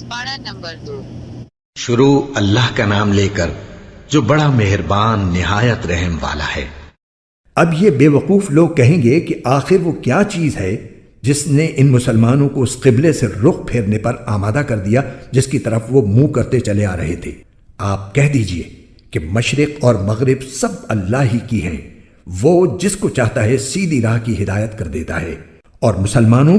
پارہ نمبر 2۔ شروع اللہ کا نام لے کر جو بڑا مہربان نہایت رحم والا ہے۔ اب یہ بے وقوف لوگ کہیں گے کہ آخر وہ کیا چیز ہے جس نے ان مسلمانوں کو اس قبلے سے رخ پھیرنے پر آمادہ کر دیا جس کی طرف وہ منہ کرتے چلے آ رہے تھے۔ آپ کہہ دیجئے کہ مشرق اور مغرب سب اللہ ہی کی ہیں، وہ جس کو چاہتا ہے سیدھی راہ کی ہدایت کر دیتا ہے۔ اور مسلمانوں،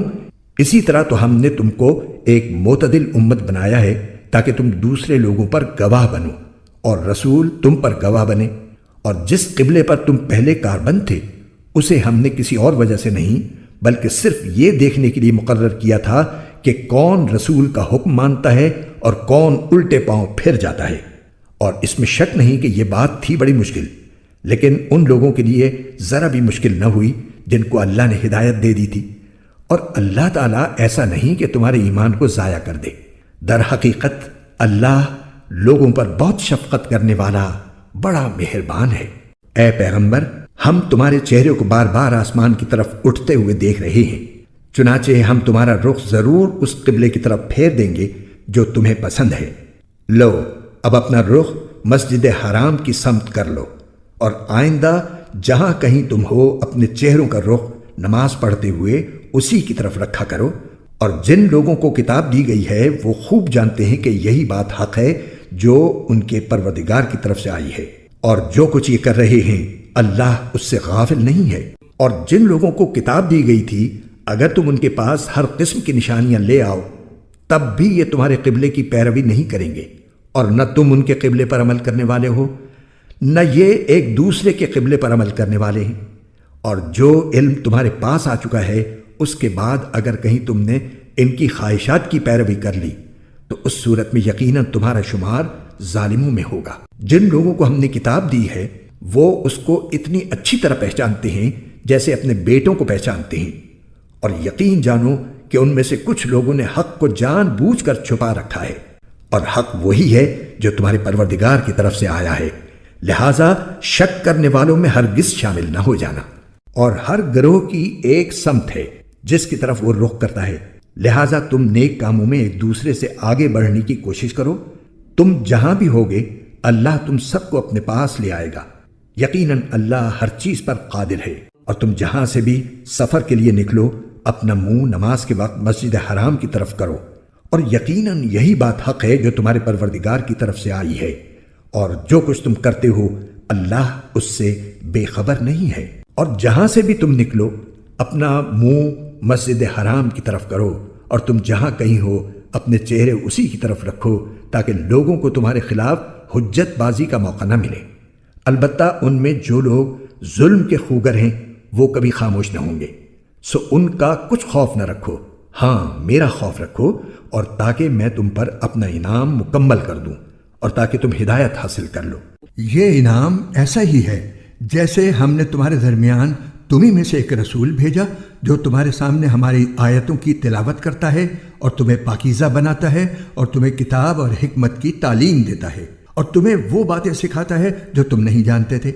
اسی طرح تو ہم نے تم کو ایک معتدل امت بنایا ہے تاکہ تم دوسرے لوگوں پر گواہ بنو اور رسول تم پر گواہ بنے، اور جس قبلے پر تم پہلے کاربند تھے اسے ہم نے کسی اور وجہ سے نہیں بلکہ صرف یہ دیکھنے کے لیے مقرر کیا تھا کہ کون رسول کا حکم مانتا ہے اور کون الٹے پاؤں پھر جاتا ہے۔ اور اس میں شک نہیں کہ یہ بات تھی بڑی مشکل، لیکن ان لوگوں کے لیے ذرا بھی مشکل نہ ہوئی جن کو اللہ نے ہدایت دے دی تھی۔ اور اللہ تعالیٰ ایسا نہیں کہ تمہارے ایمان کو ضائع کر دے، در حقیقت اللہ لوگوں پر بہت شفقت کرنے والا بڑا مہربان ہے۔ اے پیغمبر، ہم تمہارے چہرے کو بار بار آسمان کی طرف اٹھتے ہوئے دیکھ رہے ہیں، چنانچہ ہم تمہارا رخ ضرور اس قبلے کی طرف پھیر دیں گے جو تمہیں پسند ہے۔ لو، اب اپنا رخ مسجد حرام کی سمت کر لو، اور آئندہ جہاں کہیں تم ہو اپنے چہروں کا رخ نماز پڑھتے ہوئے اسی کی طرف رکھا کرو۔ اور جن لوگوں کو کتاب دی گئی ہے وہ خوب جانتے ہیں کہ یہی بات حق ہے جو ان کے پروردگار کی طرف سے آئی ہے، اور جو کچھ یہ کر رہے ہیں اللہ اس سے غافل نہیں ہے۔ اور جن لوگوں کو کتاب دی گئی تھی اگر تم ان کے پاس ہر قسم کی نشانیاں لے آؤ تب بھی یہ تمہارے قبلے کی پیروی نہیں کریں گے، اور نہ تم ان کے قبلے پر عمل کرنے والے ہو نہ یہ ایک دوسرے کے قبلے پر عمل کرنے والے ہیں۔ اور جو علم تمہارے پاس آ چکا ہے اس کے بعد اگر کہیں تم نے ان کی خواہشات کی پیروی کر لی تو اس صورت میں یقیناً تمہارا شمار ظالموں میں ہوگا۔ جن لوگوں کو ہم نے کتاب دی ہے وہ اس کو اتنی اچھی طرح پہچانتے ہیں جیسے اپنے بیٹوں کو پہچانتے ہیں، اور یقین جانو کہ ان میں سے کچھ لوگوں نے حق کو جان بوجھ کر چھپا رکھا ہے، اور حق وہی ہے جو تمہارے پروردگار کی طرف سے آیا ہے، لہٰذا شک کرنے والوں میں ہرگز شامل نہ ہو جانا۔ اور ہر گروہ کی ایک سمت ہے جس کی طرف وہ رخ کرتا ہے، لہٰذا تم نیک کاموں میں ایک دوسرے سے آگے بڑھنے کی کوشش کرو۔ تم جہاں بھی ہوگے اللہ تم سب کو اپنے پاس لے آئے گا، یقیناً اللہ ہر چیز پر قادر ہے۔ اور تم جہاں سے بھی سفر کے لیے نکلو اپنا منہ نماز کے وقت مسجد حرام کی طرف کرو، اور یقیناً یہی بات حق ہے جو تمہارے پروردگار کی طرف سے آئی ہے، اور جو کچھ تم کرتے ہو اللہ اس سے بے خبر نہیں ہے۔ اور جہاں سے بھی تم نکلو اپنا منہ مسجد حرام کی طرف کرو، اور تم جہاں کہیں ہو اپنے چہرے اسی کی طرف رکھو تاکہ لوگوں کو تمہارے خلاف حجت بازی کا موقع نہ ملے۔ البتہ ان میں جو لوگ ظلم کے خوگر ہیں وہ کبھی خاموش نہ ہوں گے، سو ان کا کچھ خوف نہ رکھو، ہاں میرا خوف رکھو، اور تاکہ میں تم پر اپنا انعام مکمل کر دوں اور تاکہ تم ہدایت حاصل کر لو۔ یہ انعام ایسا ہی ہے جیسے ہم نے تمہارے درمیان تمہیں میں سے ایک رسول بھیجا جو تمہارے سامنے ہماری آیتوں کی تلاوت کرتا ہے اور تمہیں پاکیزہ بناتا ہے اور تمہیں کتاب اور حکمت کی تعلیم دیتا ہے اور تمہیں وہ باتیں سکھاتا ہے جو تم نہیں جانتے تھے۔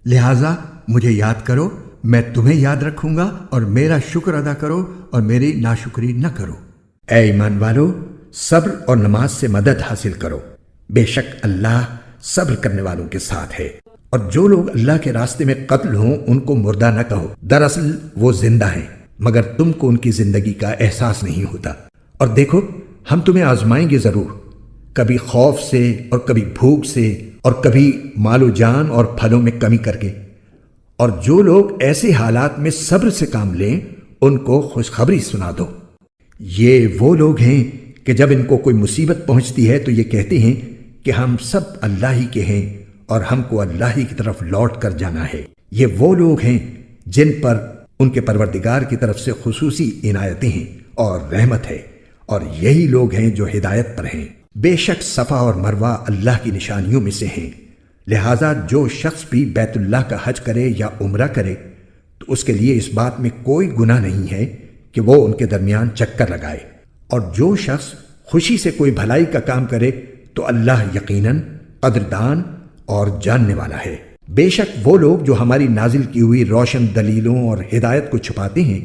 لہٰذا مجھے یاد کرو، میں تمہیں یاد رکھوں گا، اور میرا شکر ادا کرو اور میری ناشکری نہ کرو۔ اے ایمان والو، صبر اور نماز سے مدد حاصل کرو، بے شک اللہ صبر کرنے والوں کے ساتھ ہے۔ اور جو لوگ اللہ کے راستے میں قتل ہوں ان کو مردہ نہ کہو، دراصل وہ زندہ ہیں مگر تم کو ان کی زندگی کا احساس نہیں ہوتا۔ اور دیکھو ہم تمہیں آزمائیں گے ضرور، کبھی خوف سے اور کبھی بھوک سے اور کبھی مال و جان اور پھلوں میں کمی کر کے۔ اور جو لوگ ایسے حالات میں صبر سے کام لیں ان کو خوشخبری سنا دو۔ یہ وہ لوگ ہیں کہ جب ان کو کوئی مصیبت پہنچتی ہے تو یہ کہتے ہیں کہ ہم سب اللہ ہی کے ہیں اور ہم کو اللہ ہی کی طرف لوٹ کر جانا ہے۔ یہ وہ لوگ ہیں جن پر ان کے پروردگار کی طرف سے خصوصی عنایتیں ہیں اور رحمت ہے، اور یہی لوگ ہیں جو ہدایت پر ہیں۔ بے شک صفا اور مروہ اللہ کی نشانیوں میں سے ہیں، لہٰذا جو شخص بھی بیت اللہ کا حج کرے یا عمرہ کرے تو اس کے لیے اس بات میں کوئی گناہ نہیں ہے کہ وہ ان کے درمیان چکر لگائے، اور جو شخص خوشی سے کوئی بھلائی کا کام کرے تو اللہ یقیناً قدردان اور جاننے والا ہے۔ بے شک وہ لوگ جو ہماری نازل کی ہوئی روشن دلیلوں اور ہدایت کو چھپاتے ہیں،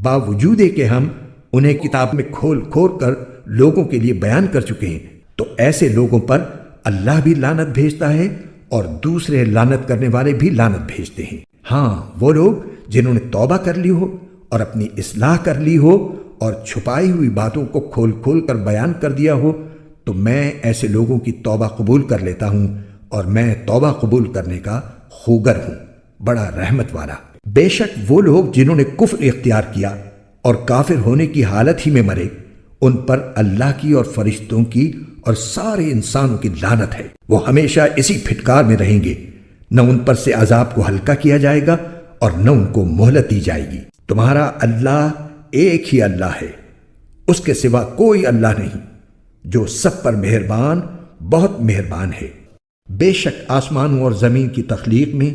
باوجود کہ ہم انہیں کتاب میں کھول کھول کر لوگوں کے لیے بیان کر چکے ہیں، تو ایسے لوگوں پر اللہ بھی لعنت بھیجتا ہے اور دوسرے لعنت کرنے والے بھی لعنت بھیجتے ہیں۔ ہاں، وہ لوگ جنہوں نے توبہ کر لی ہو اور اپنی اصلاح کر لی ہو اور چھپائی ہوئی باتوں کو کھول کھول کر بیان کر دیا ہو، تو میں ایسے لوگوں کی توبہ قبول کر لیتا ہوں، اور میں توبہ قبول کرنے کا خوگر ہوں، بڑا رحمت والا۔ بے شک وہ لوگ جنہوں نے کفر اختیار کیا اور کافر ہونے کی حالت ہی میں مرے، ان پر اللہ کی اور فرشتوں کی اور سارے انسانوں کی لعنت ہے۔ وہ ہمیشہ اسی پھٹکار میں رہیں گے، نہ ان پر سے عذاب کو ہلکا کیا جائے گا اور نہ ان کو مہلت دی جائے گی۔ تمہارا اللہ ایک ہی اللہ ہے، اس کے سوا کوئی اللہ نہیں، جو سب پر مہربان، بہت مہربان ہے۔ بے شک آسمانوں اور زمین کی تخلیق میں،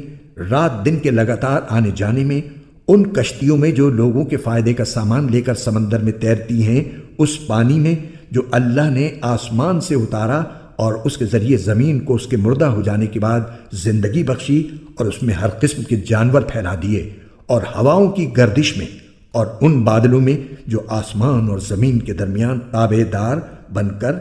رات دن کے لگاتار آنے جانے میں، ان کشتیوں میں جو لوگوں کے فائدے کا سامان لے کر سمندر میں تیرتی ہیں، اس پانی میں جو اللہ نے آسمان سے اتارا اور اس کے ذریعے زمین کو اس کے مردہ ہو جانے کے بعد زندگی بخشی اور اس میں ہر قسم کے جانور پھیلا دیے، اور ہواؤں کی گردش میں، اور ان بادلوں میں جو آسمان اور زمین کے درمیان تابع دار بن کر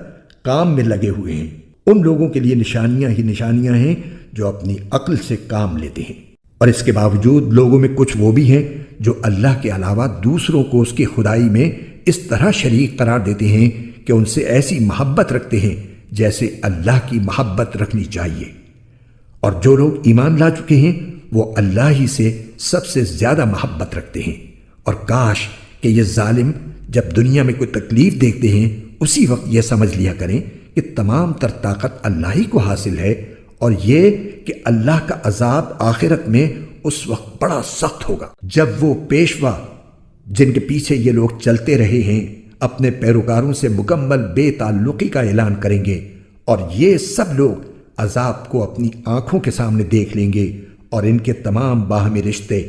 کام میں لگے ہوئے ہیں، ان لوگوں کے لیے نشانیاں ہی نشانیاں ہیں جو اپنی عقل سے کام لیتے ہیں۔ اور اس کے باوجود لوگوں میں کچھ وہ بھی ہیں جو اللہ کے علاوہ دوسروں کو اس کی خدائی میں اس طرح شریک قرار دیتے ہیں کہ ان سے ایسی محبت رکھتے ہیں جیسے اللہ کی محبت رکھنی چاہیے۔ اور جو لوگ ایمان لا چکے ہیں وہ اللہ ہی سے سب سے زیادہ محبت رکھتے ہیں۔ اور کاش کہ یہ ظالم جب دنیا میں کوئی تکلیف دیکھتے ہیں اسی وقت یہ سمجھ لیا کریں کہ تمام تر طاقت اللہ ہی کو حاصل ہے، اور یہ کہ اللہ کا عذاب آخرت میں اس وقت بڑا سخت ہوگا جب وہ پیشوا جن کے پیچھے یہ لوگ چلتے رہے ہیں اپنے پیروکاروں سے مکمل بے تعلقی کا اعلان کریں گے، اور یہ سب لوگ عذاب کو اپنی آنکھوں کے سامنے دیکھ لیں گے، اور ان کے تمام باہمی رشتے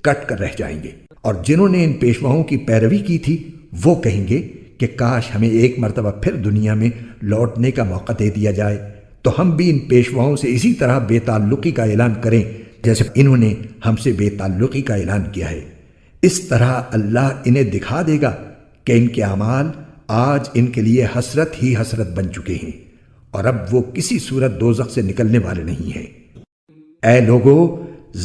کٹ کر رہ جائیں گے۔ اور جنہوں نے ان پیشواؤں کی پیروی کی تھی وہ کہیں گے کہ کاش ہمیں ایک مرتبہ پھر دنیا میں لوٹنے کا موقع دے دیا جائے تو ہم بھی ان پیشواؤں سے اسی طرح بے تعلقی کا اعلان کریں جیسے انہوں نے ہم سے بے تعلقی کا اعلان کیا ہے۔ اس طرح اللہ انہیں دکھا دے گا کہ ان کے اعمال آج ان کے لیے حسرت ہی حسرت بن چکے ہیں، اور اب وہ کسی صورت دوزخ سے نکلنے والے نہیں ہیں۔ اے لوگو،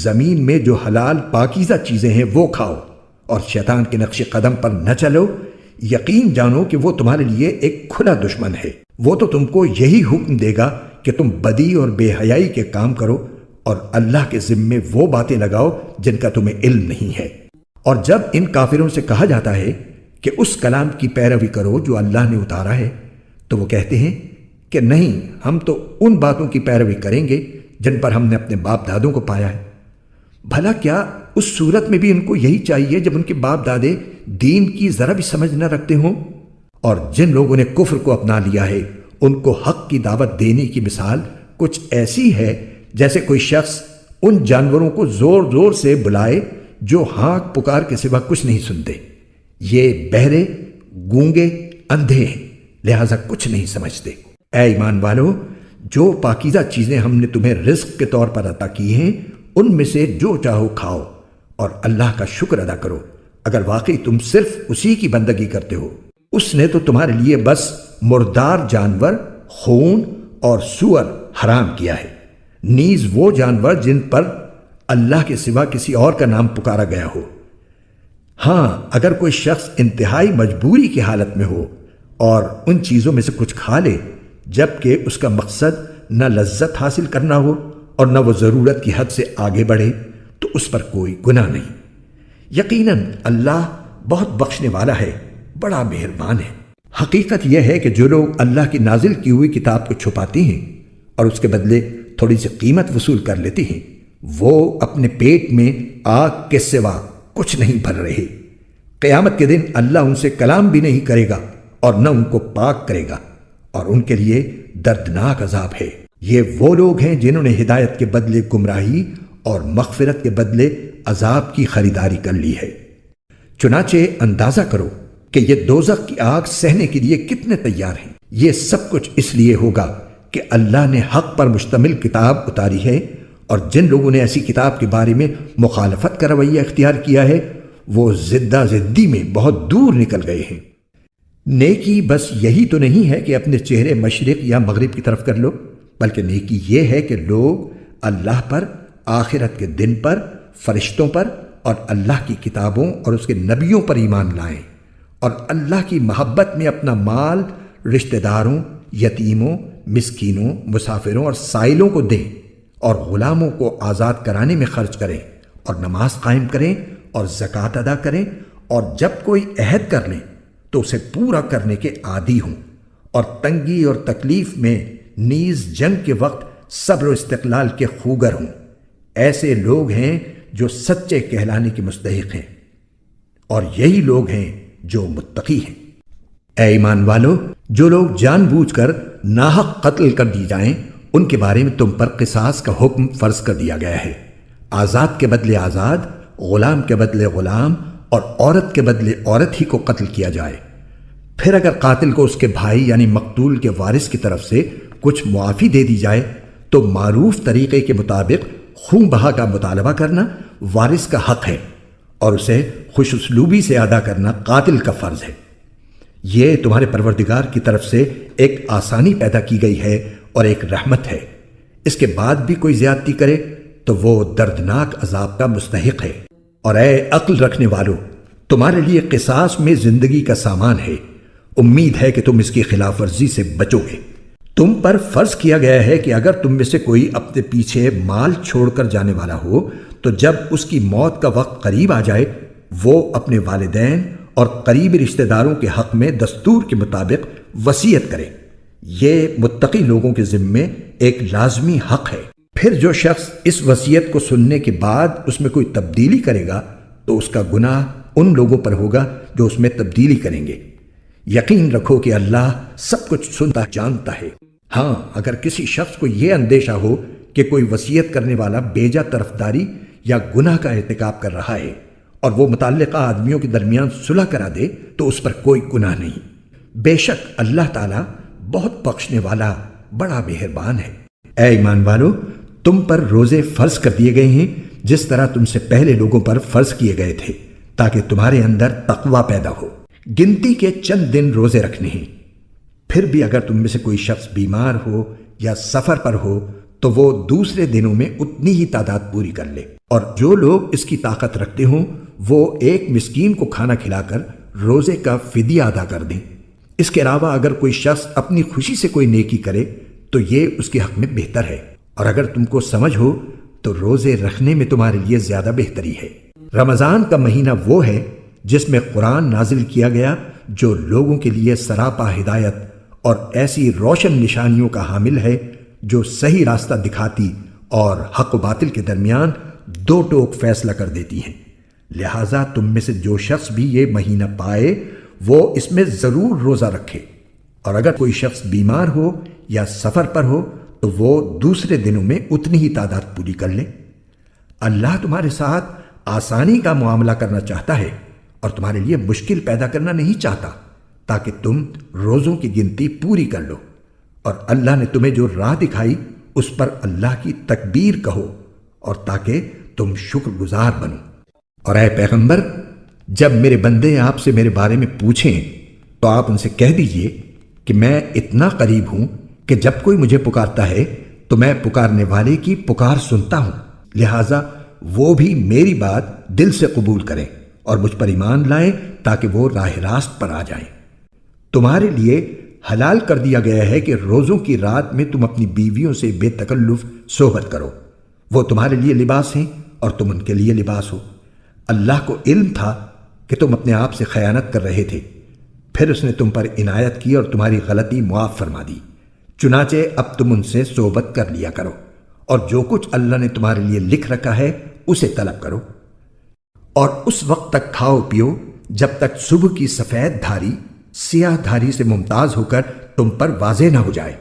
زمین میں جو حلال پاکیزہ چیزیں ہیں وہ کھاؤ، اور شیطان کے نقش قدم پر نہ چلو۔ یقین جانو کہ وہ تمہارے لیے ایک کھلا دشمن ہے۔ وہ تو تم کو یہی حکم دے گا کہ تم بدی اور بے حیائی کے کام کرو، اور اللہ کے ذمے وہ باتیں لگاؤ جن کا تمہیں علم نہیں ہے۔ اور جب ان کافروں سے کہا جاتا ہے کہ اس کلام کی پیروی کرو جو اللہ نے اتارا ہے، تو وہ کہتے ہیں کہ نہیں، ہم تو ان باتوں کی پیروی کریں گے جن پر ہم نے اپنے باپ دادوں کو پایا ہے۔ بھلا کیا اس صورت میں بھی ان کو یہی چاہیے جب ان کے باپ دادے دین کی ذرا بھی سمجھ نہ رکھتے ہوں؟ اور جن لوگوں نے کفر کو اپنا لیا ہے ان کو حق کی دعوت دینے کی مثال کچھ ایسی ہے جیسے کوئی شخص ان جانوروں کو زور زور سے بلائے جو ہانک پکار کے سوا کچھ نہیں سنتے۔ یہ بہرے، گونگے، اندھے ہیں، لہذا کچھ نہیں سمجھتے۔ اے ایمان والو، جو پاکیزہ چیزیں ہم نے تمہیں رزق کے طور پر عطا کی ہیں ان میں سے جو چاہو کھاؤ، اور اللہ کا شکر ادا کرو اگر واقعی تم صرف اسی کی بندگی کرتے ہو۔ اس نے تو تمہارے لیے بس مردار جانور، خون اور سور حرام کیا ہے، نیز وہ جانور جن پر اللہ کے سوا کسی اور کا نام پکارا گیا ہو۔ ہاں، اگر کوئی شخص انتہائی مجبوری کی حالت میں ہو اور ان چیزوں میں سے کچھ کھا لے جبکہ اس کا مقصد نہ لذت حاصل کرنا ہو اور نہ وہ ضرورت کی حد سے آگے بڑھے، تو اس پر کوئی گناہ نہیں۔ یقیناً اللہ بہت بخشنے والا ہے، بڑا مہربان ہے۔ حقیقت یہ ہے کہ جو لوگ اللہ کی نازل کی ہوئی کتاب کو چھپاتے ہیں اور اس کے بدلے تھوڑی سی قیمت وصول کر لیتے ہیں، وہ اپنے پیٹ میں آگ کے سوا کچھ نہیں بھر رہے۔ قیامت کے دن اللہ ان سے کلام بھی نہیں کرے گا اور نہ ان کو پاک کرے گا، اور ان کے لیے دردناک عذاب ہے۔ یہ وہ لوگ ہیں جنہوں نے ہدایت کے بدلے گمراہی اور مغفرت کے بدلے عذاب کی خریداری کر لی ہے۔ چنانچہ اندازہ کرو کہ یہ دوزخ کی آگ سہنے کے لیے کتنے تیار ہیں۔ یہ سب کچھ اس لیے ہوگا کہ اللہ نے حق پر مشتمل کتاب اتاری ہے، اور جن لوگوں نے ایسی کتاب کے بارے میں مخالفت کا رویہ اختیار کیا ہے وہ زدہ زدی میں بہت دور نکل گئے ہیں۔ نیکی بس یہی تو نہیں ہے کہ اپنے چہرے مشرق یا مغرب کی طرف کر لو، بلکہ نیکی یہ ہے کہ لوگ اللہ پر، آخرت کے دن پر، فرشتوں پر اور اللہ کی کتابوں اور اس کے نبیوں پر ایمان لائیں، اور اللہ کی محبت میں اپنا مال رشتہ داروں، یتیموں، مسکینوں، مسافروں اور سائلوں کو دیں، اور غلاموں کو آزاد کرانے میں خرچ کریں، اور نماز قائم کریں اور زکوٰۃ ادا کریں، اور جب کوئی عہد کر لیں تو اسے پورا کرنے کے عادی ہوں، اور تنگی اور تکلیف میں نیز جنگ کے وقت صبر و استقلال کے خوگر ہوں۔ ایسے لوگ ہیں جو سچے کہلانے کے مستحق ہیں، اور یہی لوگ ہیں جو متقی ہیں۔ اے ایمان والو، جو لوگ جان بوجھ کر ناحق قتل کر دی جائیں ان کے بارے میں تم پر قصاص کا حکم فرض کر دیا گیا ہے۔ آزاد کے بدلے آزاد، غلام کے بدلے غلام اور عورت کے بدلے عورت ہی کو قتل کیا جائے۔ پھر اگر قاتل کو اس کے بھائی یعنی مقتول کے وارث کی طرف سے کچھ معافی دے دی جائے تو معروف طریقے کے مطابق خون بہا کا مطالبہ کرنا وارث کا حق ہے، اور اسے خوش اسلوبی سے ادا کرنا قاتل کا فرض ہے۔ یہ تمہارے پروردگار کی طرف سے ایک آسانی پیدا کی گئی ہے اور ایک رحمت ہے۔ اس کے بعد بھی کوئی زیادتی کرے تو وہ دردناک عذاب کا مستحق ہے۔ اور اے عقل رکھنے والو، تمہارے لیے قصاص میں زندگی کا سامان ہے، امید ہے کہ تم اس کی خلاف ورزی سے بچو گے۔ تم پر فرض کیا گیا ہے کہ اگر تم میں سے کوئی اپنے پیچھے مال چھوڑ کر جانے والا ہو تو جب اس کی موت کا وقت قریب آ جائے وہ اپنے والدین اور قریبی رشتہ داروں کے حق میں دستور کے مطابق وصیت کرے۔ یہ متقی لوگوں کے ذمے ایک لازمی حق ہے۔ پھر جو شخص اس وصیت کو سننے کے بعد اس میں کوئی تبدیلی کرے گا تو اس کا گناہ ان لوگوں پر ہوگا جو اس میں تبدیلی کریں گے۔ یقین رکھو کہ اللہ سب کچھ سنتا جانتا ہے۔ ہاں، اگر کسی شخص کو یہ اندیشہ ہو کہ کوئی وصیت کرنے والا بیجا طرفداری یا گناہ کا ارتکاب کر رہا ہے اور وہ متعلقہ آدمیوں کے درمیان صلح کرا دے تو اس پر کوئی گناہ نہیں۔ بے شک اللہ تعالیٰ بہت بخشنے والا، بڑا مہربان ہے۔ اے ایمان والو، تم پر روزے فرض کر دیے گئے ہیں جس طرح تم سے پہلے لوگوں پر فرض کیے گئے تھے، تاکہ تمہارے اندر تقوی پیدا ہو۔ گنتی کے چند دن روزے رکھنے ہیں۔ پھر بھی اگر تم میں سے کوئی شخص بیمار ہو یا سفر پر ہو تو وہ دوسرے دنوں میں اتنی ہی تعداد پوری کر لے، اور جو لوگ اس کی طاقت رکھتے ہوں وہ ایک مسکین کو کھانا کھلا کر روزے کا فدیہ ادا کر دیں۔ اس کے علاوہ اگر کوئی شخص اپنی خوشی سے کوئی نیکی کرے تو یہ اس کے حق میں بہتر ہے، اور اگر تم کو سمجھ ہو تو روزے رکھنے میں تمہارے لیے زیادہ بہتری ہے۔ رمضان کا مہینہ وہ ہے جس میں قرآن نازل کیا گیا جو لوگوں کے لیے سراپا ہدایت اور ایسی روشن نشانیوں کا حامل ہے جو صحیح راستہ دکھاتی اور حق و باطل کے درمیان دو ٹوک فیصلہ کر دیتی ہیں۔ لہٰذا تم میں سے جو شخص بھی یہ مہینہ پائے وہ اس میں ضرور روزہ رکھے، اور اگر کوئی شخص بیمار ہو یا سفر پر ہو تو وہ دوسرے دنوں میں اتنی ہی تعداد پوری کر لے۔ اللہ تمہارے ساتھ آسانی کا معاملہ کرنا چاہتا ہے اور تمہارے لیے مشکل پیدا کرنا نہیں چاہتا، تاکہ تم روزوں کی گنتی پوری کر لو، اور اللہ نے تمہیں جو راہ دکھائی اس پر اللہ کی تکبیر کہو، اور تاکہ تم شکر گزار بنو۔ اور اے پیغمبر، جب میرے بندے آپ سے میرے بارے میں پوچھیں تو آپ ان سے کہہ دیجئے کہ میں اتنا قریب ہوں کہ جب کوئی مجھے پکارتا ہے تو میں پکارنے والے کی پکار سنتا ہوں، لہٰذا وہ بھی میری بات دل سے قبول کریں اور مجھ پر ایمان لائیں تاکہ وہ راہ راست پر آ جائیں۔ تمہارے لیے حلال کر دیا گیا ہے کہ روزوں کی رات میں تم اپنی بیویوں سے بے تکلف صحبت کرو، وہ تمہارے لیے لباس ہیں اور تم ان کے لیے لباس ہو۔ اللہ کو علم تھا کہ تم اپنے آپ سے خیانت کر رہے تھے، پھر اس نے تم پر عنایت کی اور تمہاری غلطی معاف فرما دی، چنانچہ اب تم ان سے صحبت کر لیا کرو، اور جو کچھ اللہ نے تمہارے لیے لکھ رکھا ہے اسے طلب کرو، اور اس وقت تک کھاؤ پیو جب تک صبح کی سفید دھاری سیاہ دھاری سے ممتاز ہو کر تم پر واضح نہ ہو جائے۔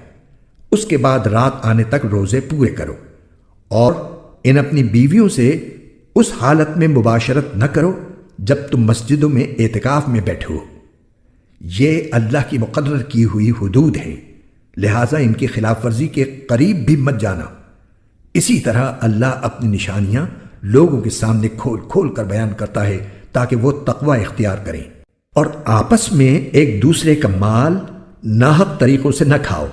اس کے بعد رات آنے تک روزے پورے کرو، اور ان اپنی بیویوں سے اس حالت میں مباشرت نہ کرو جب تم مسجدوں میں اعتکاف میں بیٹھے ہو۔ یہ اللہ کی مقرر کی ہوئی حدود ہیں، لہٰذا ان کی خلاف ورزی کے قریب بھی مت جانا۔ اسی طرح اللہ اپنی نشانیاں لوگوں کے سامنے کھول کھول کر بیان کرتا ہے تاکہ وہ تقوی اختیار کریں، اور آپس میں ایک دوسرے کا مال ناحق طریقوں سے نہ کھاؤ،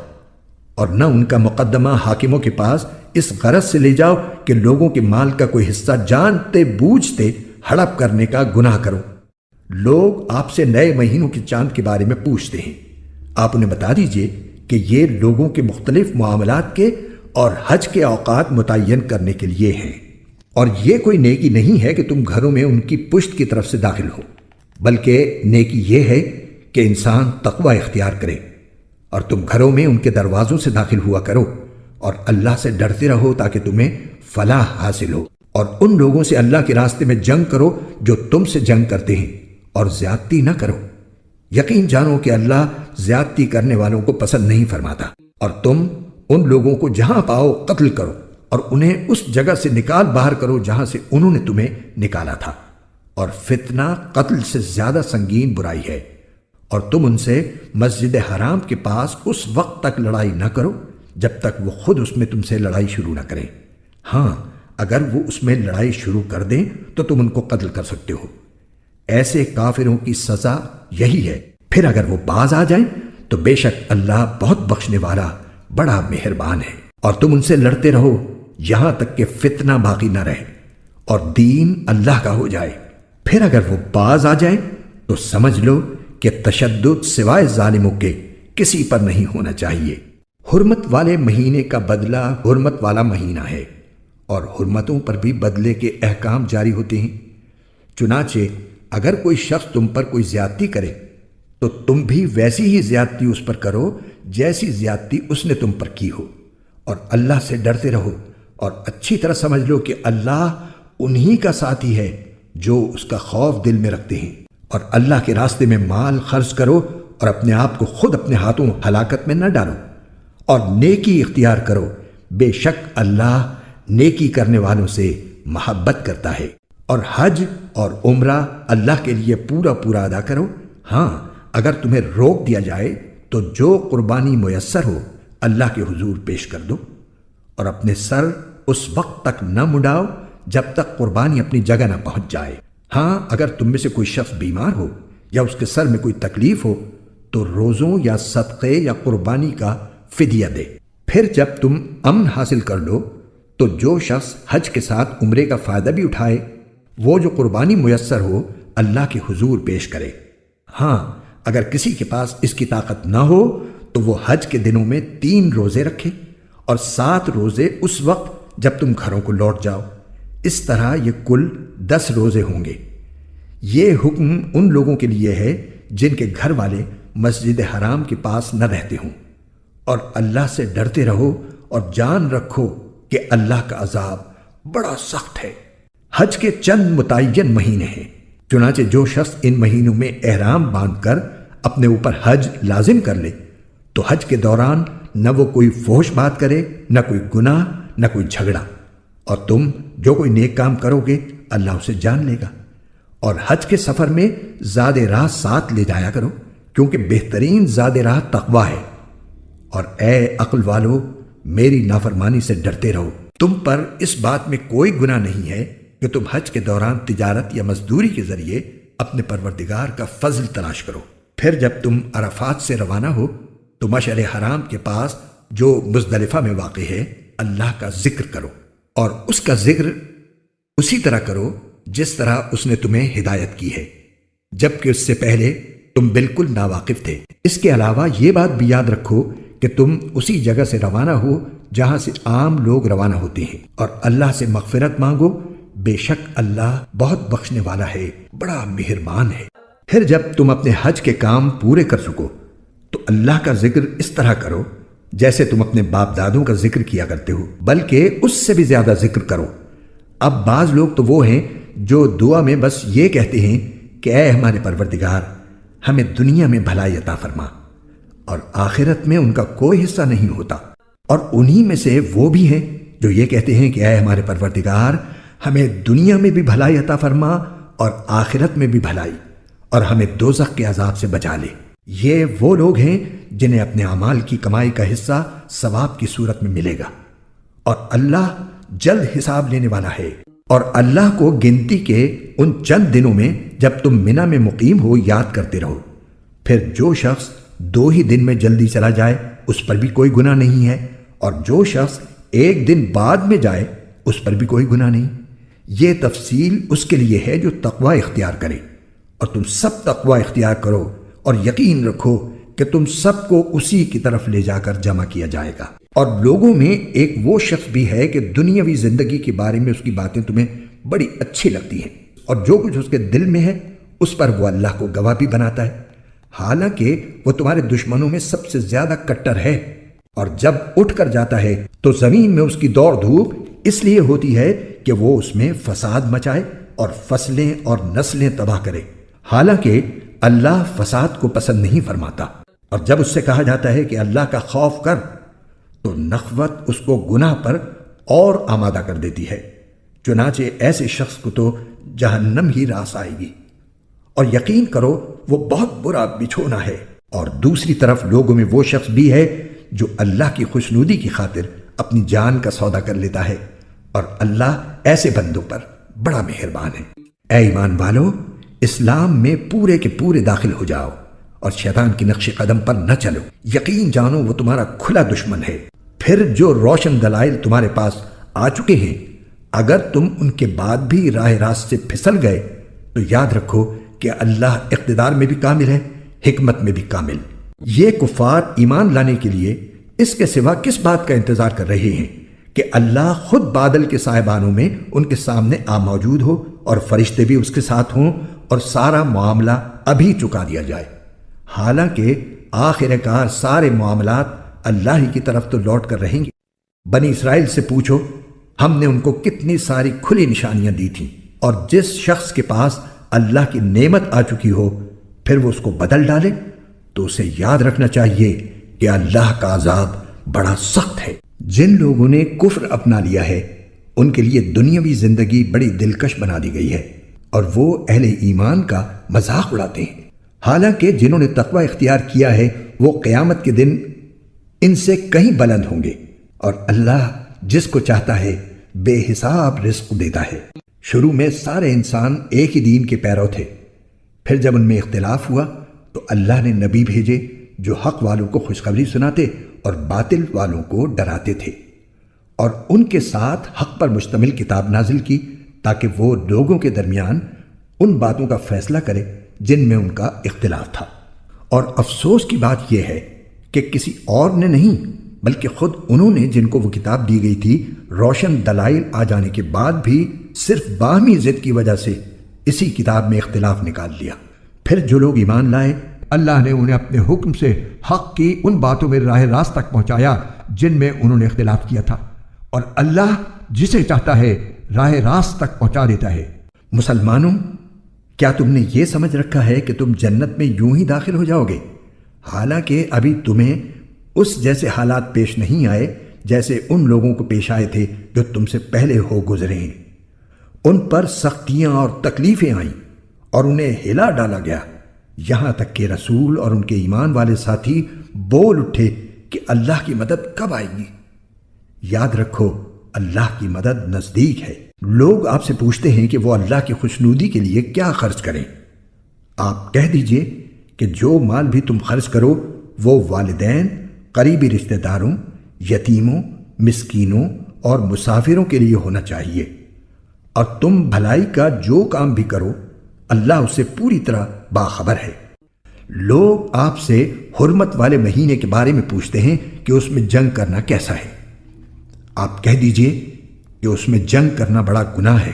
اور نہ ان کا مقدمہ حاکموں کے پاس اس غرض سے لے جاؤ کہ لوگوں کے مال کا کوئی حصہ جانتے بوجھتے ہڑپ کرنے کا گناہ کرو۔ لوگ آپ سے نئے مہینوں کے چاند کے بارے میں پوچھتے ہیں، آپ انہیں بتا دیجئے کہ یہ لوگوں کے مختلف معاملات کے اور حج کے اوقات متعین کرنے کے لیے ہیں، اور یہ کوئی نیکی نہیں ہے کہ تم گھروں میں ان کی پشت کی طرف سے داخل ہو، بلکہ نیکی یہ ہے کہ انسان تقوی اختیار کرے، اور تم گھروں میں ان کے دروازوں سے داخل ہوا کرو اور اللہ سے ڈرتے رہو تاکہ تمہیں فلاح حاصل ہو، اور ان لوگوں سے اللہ کے راستے میں جنگ کرو جو تم سے جنگ کرتے ہیں، اور زیادتی نہ کرو، یقین جانو کہ اللہ زیادتی کرنے والوں کو پسند نہیں فرماتا۔ اور تم ان لوگوں کو جہاں پاؤ قتل کرو، اور انہیں اس جگہ سے نکال باہر کرو جہاں سے انہوں نے تمہیں نکالا تھا، اور فتنہ قتل سے زیادہ سنگین برائی ہے۔ اور تم ان سے مسجد حرام کے پاس اس وقت تک لڑائی نہ کرو جب تک وہ خود اس میں تم سے لڑائی شروع نہ کریں۔ ہاں، اگر وہ اس میں لڑائی شروع کر دیں تو تم ان کو قتل کر سکتے ہو۔ ایسے کافروں کی سزا یہی ہے۔ پھر اگر وہ باز آ جائیں تو بے شک اللہ بہت بخشنے والا بڑا مہربان ہے۔ اور تم ان سے لڑتے رہو یہاں تک کہ فتنہ باقی نہ رہے اور دین اللہ کا ہو جائے۔ پھر اگر وہ باز آ جائیں تو سمجھ لو کہ تشدد سوائے ظالموں کے کسی پر نہیں ہونا چاہیے۔ حرمت والے مہینے کا بدلہ حرمت والا مہینہ ہے، اور حرمتوں پر بھی بدلے کے احکام جاری ہوتے ہیں۔ چنانچہ اگر کوئی شخص تم پر کوئی زیادتی کرے تو تم بھی ویسی ہی زیادتی اس پر کرو جیسی زیادتی اس نے تم پر کی ہو، اور اللہ سے ڈرتے رہو، اور اچھی طرح سمجھ لو کہ اللہ انہی کا ساتھی ہے جو اس کا خوف دل میں رکھتے ہیں۔ اور اللہ کے راستے میں مال خرچ کرو، اور اپنے آپ کو خود اپنے ہاتھوں ہلاکت میں نہ ڈالو، اور نیکی اختیار کرو، بے شک اللہ نیکی کرنے والوں سے محبت کرتا ہے۔ اور حج اور عمرہ اللہ کے لیے پورا پورا ادا کرو۔ ہاں، اگر تمہیں روک دیا جائے تو جو قربانی میسر ہو اللہ کے حضور پیش کر دو، اور اپنے سر اس وقت تک نہ مڈاؤ جب تک قربانی اپنی جگہ نہ پہنچ جائے۔ ہاں، اگر تم میں سے کوئی شخص بیمار ہو یا اس کے سر میں کوئی تکلیف ہو تو روزوں یا صدقے یا قربانی کا فدیہ دے۔ پھر جب تم امن حاصل کر لو تو جو شخص حج کے ساتھ عمرے کا فائدہ بھی اٹھائے وہ جو قربانی میسر ہو اللہ کے حضور پیش کرے۔ ہاں، اگر کسی کے پاس اس کی طاقت نہ ہو تو وہ حج کے دنوں میں 3 روزے رکھے، اور 7 روزے اس وقت جب تم گھروں کو لوٹ جاؤ۔ اس طرح یہ کل 10 روزے ہوں گے۔ یہ حکم ان لوگوں کے لیے ہے جن کے گھر والے مسجد حرام کے پاس نہ رہتے ہوں۔ اور اللہ سے ڈرتے رہو اور جان رکھو کہ اللہ کا عذاب بڑا سخت ہے۔ حج کے چند متعین مہینے ہیں، چنانچہ جو شخص ان مہینوں میں احرام باندھ کر اپنے اوپر حج لازم کر لے تو حج کے دوران نہ وہ کوئی فحش بات کرے، نہ کوئی گناہ، نہ کوئی جھگڑا، اور تم جو کوئی نیک کام کرو گے اللہ اسے جان لے گا۔ اور حج کے سفر میں زاد راہ ساتھ لے جایا کرو، کیونکہ بہترین زاد راہ تقوی ہے۔ اور اے عقل والو، میری نافرمانی سے ڈرتے رہو۔ تم پر اس بات میں کوئی گناہ نہیں ہے کہ تم حج کے دوران تجارت یا مزدوری کے ذریعے اپنے پروردگار کا فضل تلاش کرو۔ پھر جب تم عرفات سے روانہ ہو تو مشعر حرام کے پاس جو مزدلفہ میں واقع ہے اللہ کا ذکر کرو، اور اس کا ذکر اسی طرح کرو جس طرح اس نے تمہیں ہدایت کی ہے، جبکہ اس سے پہلے تم بالکل ناواقف تھے۔ اس کے علاوہ یہ بات بھی یاد رکھو کہ تم اسی جگہ سے روانہ ہو جہاں سے عام لوگ روانہ ہوتے ہیں، اور اللہ سے مغفرت مانگو، بے شک اللہ بہت بخشنے والا ہے، بڑا مہربان ہے۔ پھر جب تم اپنے حج کے کام پورے کر سکو تو اللہ کا ذکر اس طرح کرو جیسے تم اپنے باپ دادوں کا ذکر کیا کرتے ہو، بلکہ اس سے بھی زیادہ ذکر کرو۔ اب بعض لوگ تو وہ ہیں جو دعا میں بس یہ کہتے ہیں کہ اے ہمارے پروردگار، ہمیں دنیا میں بھلائی عطا فرما، اور آخرت میں ان کا کوئی حصہ نہیں ہوتا۔ اور انہی میں سے وہ بھی ہیں جو یہ کہتے ہیں کہ اے ہمارے پروردگار، ہمیں دنیا میں بھی بھلائی عطا فرما اور آخرت میں بھی بھلائی، اور ہمیں دوزخ کے عذاب سے بچا لے۔ یہ وہ لوگ ہیں جنہیں اپنے اعمال کی کمائی کا حصہ ثواب کی صورت میں ملے گا، اور اللہ جلد حساب لینے والا ہے۔ اور اللہ کو گنتی کے ان چند دنوں میں جب تم منا میں مقیم ہو یاد کرتے رہو۔ پھر جو شخص 2 ہی دن میں جلدی چلا جائے اس پر بھی کوئی گناہ نہیں ہے، اور جو شخص 1 دن بعد میں جائے اس پر بھی کوئی گناہ نہیں۔ یہ تفصیل اس کے لیے ہے جو تقوی اختیار کرے، اور تم سب تقوی اختیار کرو اور یقین رکھو کہ تم سب کو اسی کی طرف لے جا کر جمع کیا جائے گا۔ اور لوگوں میں ایک وہ شخص بھی ہے کہ دنیاوی زندگی کے بارے میں اس کی باتیں تمہیں بڑی اچھی لگتی ہیں، اور جو کچھ اس کے دل میں ہے اس پر وہ اللہ کو گواہ بھی بناتا ہے، حالانکہ وہ تمہارے دشمنوں میں سب سے زیادہ کٹر ہے۔ اور جب اٹھ کر جاتا ہے تو زمین میں اس کی دوڑ دھوپ اس لیے ہوتی ہے کہ وہ اس میں فساد مچائے اور فصلیں اور نسلیں تباہ کرے، حالانکہ اللہ فساد کو پسند نہیں فرماتا۔ اور جب اس سے کہا جاتا ہے کہ اللہ کا خوف کر تو نخوت اس کو گناہ پر اور آمادہ کر دیتی ہے، چنانچہ ایسے شخص کو تو جہنم ہی راس آئے گی، اور یقین کرو وہ بہت برا بچھونا ہے۔ اور دوسری طرف لوگوں میں وہ شخص بھی ہے جو اللہ کی خوشنودی کی خاطر اپنی جان کا سودا کر لیتا ہے، اور اللہ ایسے بندوں پر بڑا مہربان ہے۔ اے ایمان والو، اسلام میں پورے کے پورے داخل ہو جاؤ اور شیطان کی نقش قدم پر نہ چلو، یقین جانو وہ تمہارا کھلا دشمن ہے۔ پھر جو روشن دلائل تمہارے پاس آ چکے ہیں، اگر تم ان کے بعد بھی راہ راست سے پھسل گئے تو یاد رکھو کہ اللہ اقتدار میں بھی کامل ہے، حکمت میں بھی کامل۔ یہ کفار ایمان لانے کے لیے اس کے سوا کس بات کا انتظار کر رہے ہیں کہ اللہ خود بادل کے سائبانوں میں ان کے سامنے آ موجود ہو اور فرشتے بھی اس کے ساتھ ہوں اور سارا معاملہ ابھی چکا دیا جائے، حالانکہ آخر کار سارے معاملات اللہ ہی کی طرف تو لوٹ کر رہیں گے۔ بنی اسرائیل سے پوچھو، ہم نے ان کو کتنی ساری کھلی نشانیاں دی تھیں، اور جس شخص کے پاس اللہ کی نعمت آ چکی ہو پھر وہ اس کو بدل ڈالے تو اسے یاد رکھنا چاہیے کہ اللہ کا عذاب بڑا سخت ہے۔ جن لوگوں نے کفر اپنا لیا ہے ان کے لیے دنیاوی زندگی بڑی دلکش بنا دی گئی ہے، اور وہ اہل ایمان کا مذاق اڑاتے ہیں، حالانکہ جنہوں نے تقوی اختیار کیا ہے وہ قیامت کے دن ان سے کہیں بلند ہوں گے، اور اللہ جس کو چاہتا ہے بے حساب رزق دیتا ہے۔ شروع میں سارے انسان ایک ہی دین کے پیرو تھے، پھر جب ان میں اختلاف ہوا تو اللہ نے نبی بھیجے جو حق والوں کو خوشخبری سناتے اور باطل والوں کو ڈراتے تھے، اور ان کے ساتھ حق پر مشتمل کتاب نازل کی تاکہ وہ لوگوں کے درمیان ان باتوں کا فیصلہ کرے جن میں ان کا اختلاف تھا۔ اور افسوس کی بات یہ ہے کہ کسی اور نے نہیں بلکہ خود انہوں نے، جن کو وہ کتاب دی گئی تھی، روشن دلائل آ جانے کے بعد بھی صرف باہمی ضد کی وجہ سے اسی کتاب میں اختلاف نکال لیا۔ پھر جو لوگ ایمان لائے اللہ نے انہیں اپنے حکم سے حق کی ان باتوں میں راہ راست تک پہنچایا جن میں انہوں نے اختلاف کیا تھا، اور اللہ جسے چاہتا ہے راہ راست تک پہنچا دیتا ہے۔ مسلمانوں، کیا تم نے یہ سمجھ رکھا ہے کہ تم جنت میں یوں ہی داخل ہو جاؤ گے، حالانکہ ابھی تمہیں اس جیسے حالات پیش نہیں آئے جیسے ان لوگوں کو پیش آئے تھے جو تم سے پہلے ہو گزرے ہیں۔ ان پر سختیاں اور تکلیفیں آئیں اور انہیں ہلا ڈالا گیا، یہاں تک کہ رسول اور ان کے ایمان والے ساتھی بول اٹھے کہ اللہ کی مدد کب آئے گی۔ یاد رکھو اللہ کی مدد نزدیک ہے۔ لوگ آپ سے پوچھتے ہیں کہ وہ اللہ کی خوشنودی کے لیے کیا خرچ کریں۔ آپ کہہ دیجئے کہ جو مال بھی تم خرچ کرو وہ والدین، قریبی رشتہ داروں، یتیموں، مسکینوں اور مسافروں کے لیے ہونا چاہیے، اور تم بھلائی کا جو کام بھی کرو اللہ اسے پوری طرح باخبر ہے۔ لوگ آپ سے حرمت والے مہینے کے بارے میں پوچھتے ہیں کہ اس میں جنگ کرنا کیسا ہے۔ آپ کہہ دیجئے کہ اس میں جنگ کرنا بڑا گناہ ہے،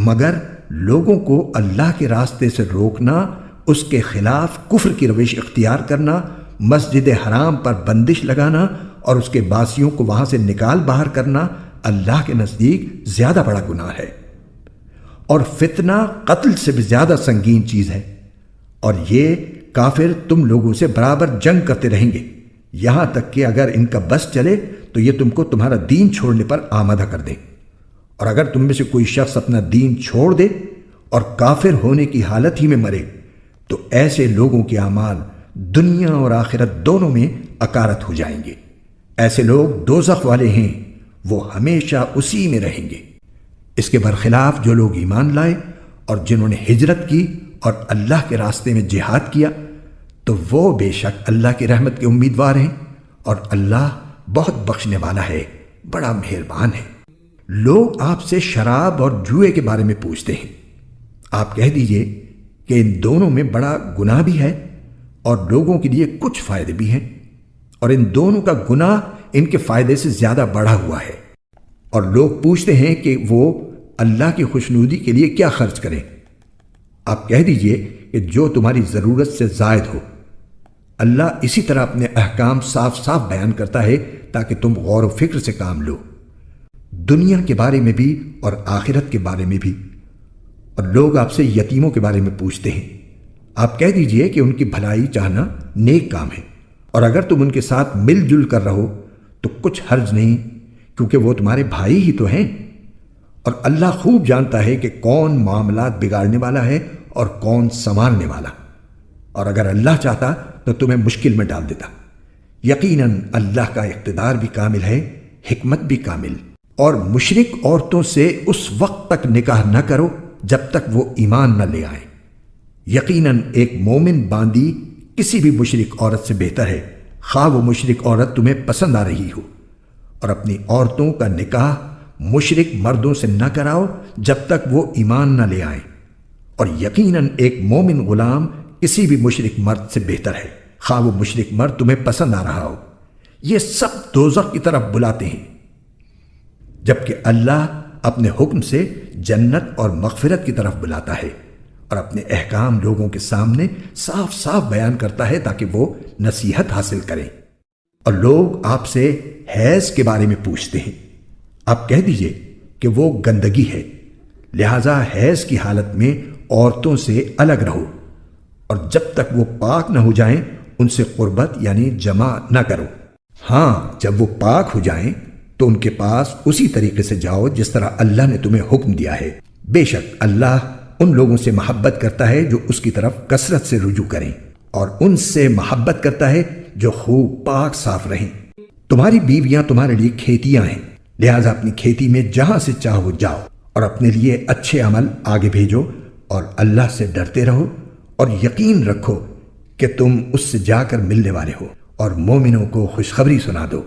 مگر لوگوں کو اللہ کے راستے سے روکنا، اس کے خلاف کفر کی روش اختیار کرنا، مسجد حرام پر بندش لگانا اور اس کے باسیوں کو وہاں سے نکال باہر کرنا اللہ کے نزدیک زیادہ بڑا گناہ ہے، اور فتنہ قتل سے بھی زیادہ سنگین چیز ہے، اور یہ کافر تم لوگوں سے برابر جنگ کرتے رہیں گے، یہاں تک کہ اگر ان کا بس چلے تو یہ تم کو تمہارا دین چھوڑنے پر آمادہ کر دیں، اور اگر تم میں سے کوئی شخص اپنا دین چھوڑ دے اور کافر ہونے کی حالت ہی میں مرے تو ایسے لوگوں کے اعمال دنیا اور آخرت دونوں میں اکارت ہو جائیں گے۔ ایسے لوگ دوزخ والے ہیں، وہ ہمیشہ اسی میں رہیں گے۔ اس کے برخلاف جو لوگ ایمان لائے اور جنہوں نے ہجرت کی اور اللہ کے راستے میں جہاد کیا تو وہ بے شک اللہ کی رحمت کے امیدوار ہیں، اور اللہ بہت بخشنے والا ہے، بڑا مہربان ہے۔ لوگ آپ سے شراب اور جوئے کے بارے میں پوچھتے ہیں، آپ کہہ دیجئے کہ ان دونوں میں بڑا گناہ بھی ہے اور لوگوں کے لیے کچھ فائدے بھی ہیں، اور ان دونوں کا گناہ ان کے فائدے سے زیادہ بڑھا ہوا ہے۔ اور لوگ پوچھتے ہیں کہ وہ اللہ کی خوشنودی کے لیے کیا خرچ کریں، آپ کہہ دیجئے کہ جو تمہاری ضرورت سے زائد ہو۔ اللہ اسی طرح اپنے احکام صاف صاف بیان کرتا ہے تاکہ تم غور و فکر سے کام لو، دنیا کے بارے میں بھی اور آخرت کے بارے میں بھی۔ اور لوگ آپ سے یتیموں کے بارے میں پوچھتے ہیں، آپ کہہ دیجئے کہ ان کی بھلائی چاہنا نیک کام ہے، اور اگر تم ان کے ساتھ مل جل کر رہو تو کچھ حرج نہیں، کیونکہ وہ تمہارے بھائی ہی تو ہیں۔ اور اللہ خوب جانتا ہے کہ کون معاملات بگاڑنے والا ہے اور کون سنوارنے والا، اور اگر اللہ چاہتا تو تمہیں مشکل میں ڈال دیتا۔ یقیناً اللہ کا اقتدار بھی کامل ہے، حکمت بھی کامل۔ اور مشرک عورتوں سے اس وقت تک نکاح نہ کرو جب تک وہ ایمان نہ لے آئیں۔ یقیناً ایک مومن باندی کسی بھی مشرک عورت سے بہتر ہے، خواہ وہ مشرک عورت تمہیں پسند آ رہی ہو۔ اور اپنی عورتوں کا نکاح مشرک مردوں سے نہ کراؤ جب تک وہ ایمان نہ لے آئیں، اور یقیناً ایک مومن غلام کسی بھی مشرک مرد سے بہتر ہے، خواہ وہ مشرک مرد تمہیں پسند آ رہا ہو۔ یہ سب دوزخ کی طرف بلاتے ہیں، جبکہ اللہ اپنے حکم سے جنت اور مغفرت کی طرف بلاتا ہے، اور اپنے احکام لوگوں کے سامنے صاف صاف بیان کرتا ہے تاکہ وہ نصیحت حاصل کریں۔ اور لوگ آپ سے حیض کے بارے میں پوچھتے ہیں، آپ کہہ دیجئے کہ وہ گندگی ہے، لہذا حیض کی حالت میں عورتوں سے الگ رہو، اور جب تک وہ پاک نہ ہو جائیں ان سے قربت یعنی جمع نہ کرو۔ ہاں، جب وہ پاک ہو جائیں تو ان کے پاس اسی طریقے سے جاؤ جس طرح اللہ نے تمہیں حکم دیا ہے۔ بے شک اللہ ان لوگوں سے محبت کرتا ہے جو اس کی طرف کثرت سے رجوع کریں، اور ان سے محبت کرتا ہے جو خوب پاک صاف رہیں۔ تمہاری بیویاں تمہارے لیے کھیتیاں ہیں، لہذا اپنی کھیتی میں جہاں سے چاہو جاؤ، اور اپنے لیے اچھے عمل آگے بھیجو، اور اللہ سے ڈرتے رہو، اور یقین رکھو کہ تم اس سے جا کر ملنے والے ہو، اور مومنوں کو خوشخبری سنا دو۔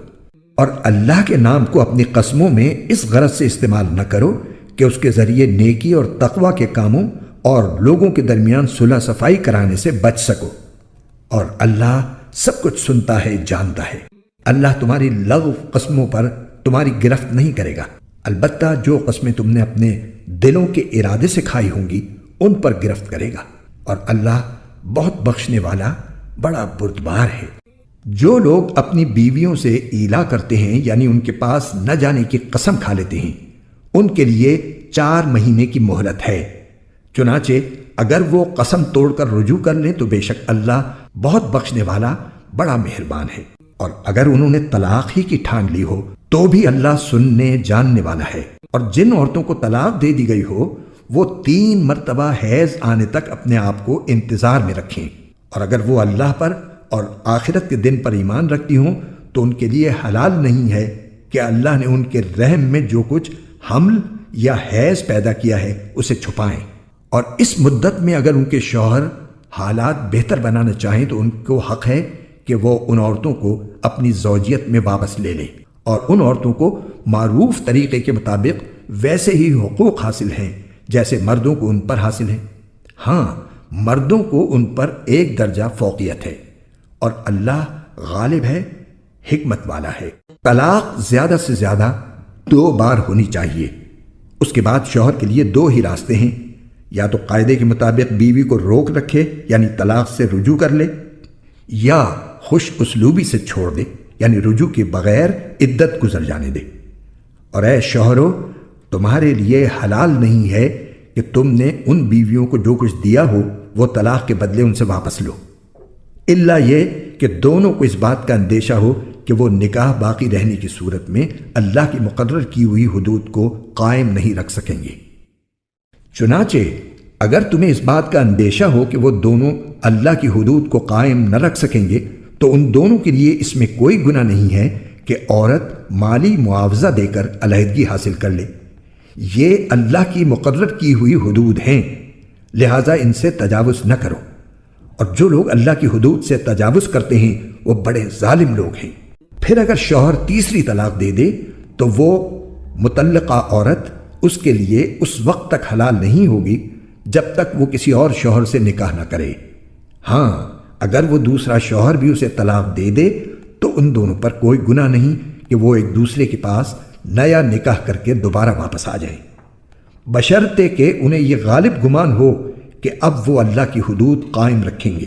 اور اللہ کے نام کو اپنی قسموں میں اس غرض سے استعمال نہ کرو کہ اس کے ذریعے نیکی اور تقوی کے کاموں اور لوگوں کے درمیان صلح صفائی کرانے سے بچ سکو، اور اللہ سب کچھ سنتا ہے، جانتا ہے۔ اللہ تمہاری لغو قسموں پر تمہاری گرفت نہیں کرے گا، البتہ جو قسمیں تم نے اپنے دلوں کے ارادے سے کھائی ہوں گی ان پر گرفت کرے گا، اور اللہ بہت بخشنے والا بڑا بردبار ہے۔ جو لوگ اپنی بیویوں سے ایلا کرتے ہیں یعنی ان کے پاس نہ جانے کی قسم کھا لیتے ہیں، ان کے لیے 4 مہینے کی مہلت ہے۔ چنانچہ اگر وہ قسم توڑ کر رجوع کر لیں تو بے شک اللہ بہت بخشنے والا بڑا مہربان ہے۔ اور اگر انہوں نے طلاق ہی کی ٹھان لی ہو تو بھی اللہ سننے جاننے والا ہے۔ اور جن عورتوں کو طلاق دے دی گئی ہو وہ 3 مرتبہ حیض آنے تک اپنے آپ کو انتظار میں رکھیں، اور اگر وہ اللہ پر اور آخرت کے دن پر ایمان رکھتی ہوں تو ان کے لیے حلال نہیں ہے کہ اللہ نے ان کے رحم میں جو کچھ حمل یا حیض پیدا کیا ہے اسے چھپائیں، اور اس مدت میں اگر ان کے شوہر حالات بہتر بنانا چاہیں تو ان کو حق ہے کہ وہ ان عورتوں کو اپنی زوجیت میں واپس لے لیں، اور ان عورتوں کو معروف طریقے کے مطابق ویسے ہی حقوق حاصل ہیں جیسے مردوں کو ان پر حاصل ہیں۔ ہاں، مردوں کو ان پر 1 درجہ فوقیت ہے، اور اللہ غالب ہے، حکمت والا ہے۔ طلاق زیادہ سے زیادہ 2 بار ہونی چاہیے۔ اس کے بعد شوہر کے لیے 2 ہی راستے ہیں، یا تو قاعدے کے مطابق بیوی کو روک رکھے یعنی طلاق سے رجوع کر لے، یا خوش اسلوبی سے چھوڑ دے یعنی رجوع کے بغیر عدت گزر جانے دے۔ اور اے شوہرو، تمہارے لیے حلال نہیں ہے کہ تم نے ان بیویوں کو جو کچھ دیا ہو وہ طلاق کے بدلے ان سے واپس لو، الا یہ کہ دونوں کو اس بات کا اندیشہ ہو کہ وہ نکاح باقی رہنے کی صورت میں اللہ کی مقرر کی ہوئی حدود کو قائم نہیں رکھ سکیں گے۔ چنانچہ اگر تمہیں اس بات کا اندیشہ ہو کہ وہ دونوں اللہ کی حدود کو قائم نہ رکھ سکیں گے تو ان دونوں کے لیے اس میں کوئی گناہ نہیں ہے کہ عورت مالی معاوضہ دے کر علیحدگی حاصل کر لے، یہ اللہ کی مقرر کی ہوئی حدود ہیں، لہذا ان سے تجاوز نہ کرو، اور جو لوگ اللہ کی حدود سے تجاوز کرتے ہیں وہ بڑے ظالم لوگ ہیں۔ پھر اگر شوہر تیسری طلاق دے دے تو وہ مطلقہ عورت اس کے لیے اس وقت تک حلال نہیں ہوگی جب تک وہ کسی اور شوہر سے نکاح نہ کرے۔ ہاں، اگر وہ دوسرا شوہر بھی اسے طلاق دے دے تو ان دونوں پر کوئی گناہ نہیں کہ وہ ایک دوسرے کے پاس نیا نکاح کر کے دوبارہ واپس آ جائیں، بشرطے کہ انہیں یہ غالب گمان ہو کہ اب وہ اللہ کی حدود قائم رکھیں گے،